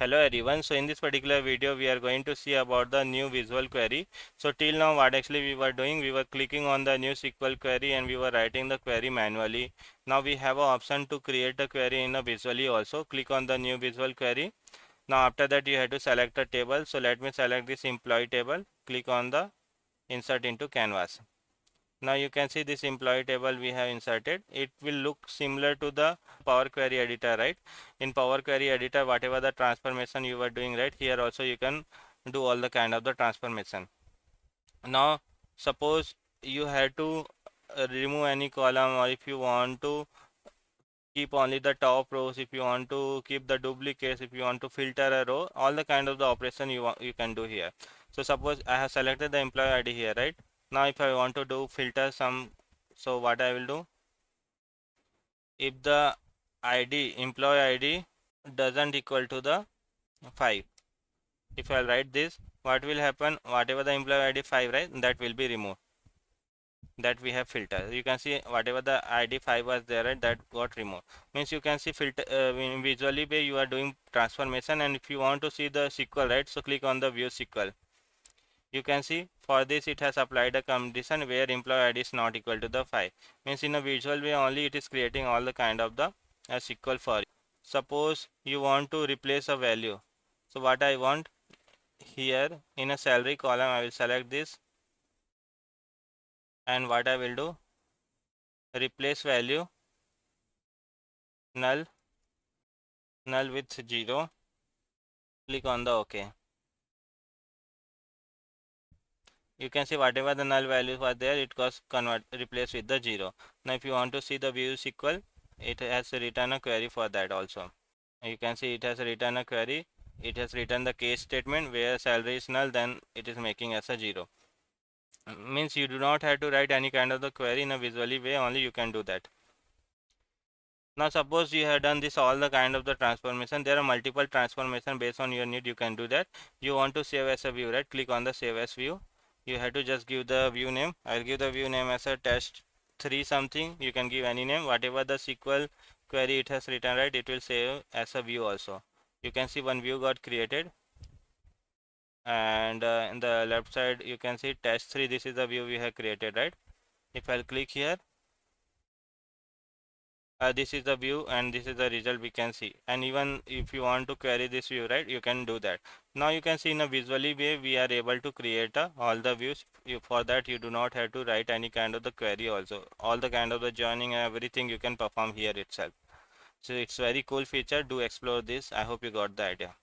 Hello everyone. So in this particular video we are going to see about the new visual query. So till now what actually we were doing, we were clicking on the new SQL query and we were writing the query manually. Now we have an option to create a query in a visually also. Click on the new visual query. Now after that you have to select a table. So let me select this employee table. Click on the insert into canvas. Now you can see this employee table we have inserted. It will look similar to the Power Query editor, right? In Power Query editor, whatever the transformation you were doing, right, here also you can do all the kind of the transformation. Now suppose you have to remove any column, or if you want to keep only the top rows, if you want to keep the duplicates, if you want to filter a row, all the kind of the operation you can do here. So suppose I have selected the employee ID here, right? Now if I want to do filter some, so what I will do, if the ID employee ID doesn't equal to the 5, if I write this, what will happen, whatever the employee ID 5, right, that will be removed, that we have filter. You can see whatever the ID 5 was there, right, that got removed. Means you can see filter in visually way you are doing transformation. And if you want to see the SQL, right, so click on the view SQL. You can see for this it has applied a condition where employee ID is not equal to the 5. Means in a visual way only it is creating all the kind of the SQL for you. Suppose you want to replace a value. So what I want here, in a salary column I will select this, and what I will do, replace value null with 0. Click on the OK. You can see whatever the null values were there, it was replaced with the 0. Now if you want to see the view SQL, it has written a query for that also. You can see it has written a query. It has written the case statement where salary is null, then it is making as a 0. Means you do not have to write any kind of the query in a visually way, only you can do that. Now suppose you have done this all the kind of the transformation. There are multiple transformation based on your need, you can do that. You want to save as a view, right? Click on the save as view. You have to just give the view name. I'll give the view name as a test 3 something. You can give any name, whatever the SQL query it has written, right, it will save as a view also. You can see one view got created, and in the left side you can see test 3. This is the view we have created, right? If I'll click here, this is the view and this is the result we can see. And even if you want to query this view, right, you can do that. Now you can see in a visually way we are able to create all the views. For that you do not have to write any kind of the query also. All the kind of the joining and everything you can perform here itself. So it's very cool feature. Do explore this. I hope you got the idea.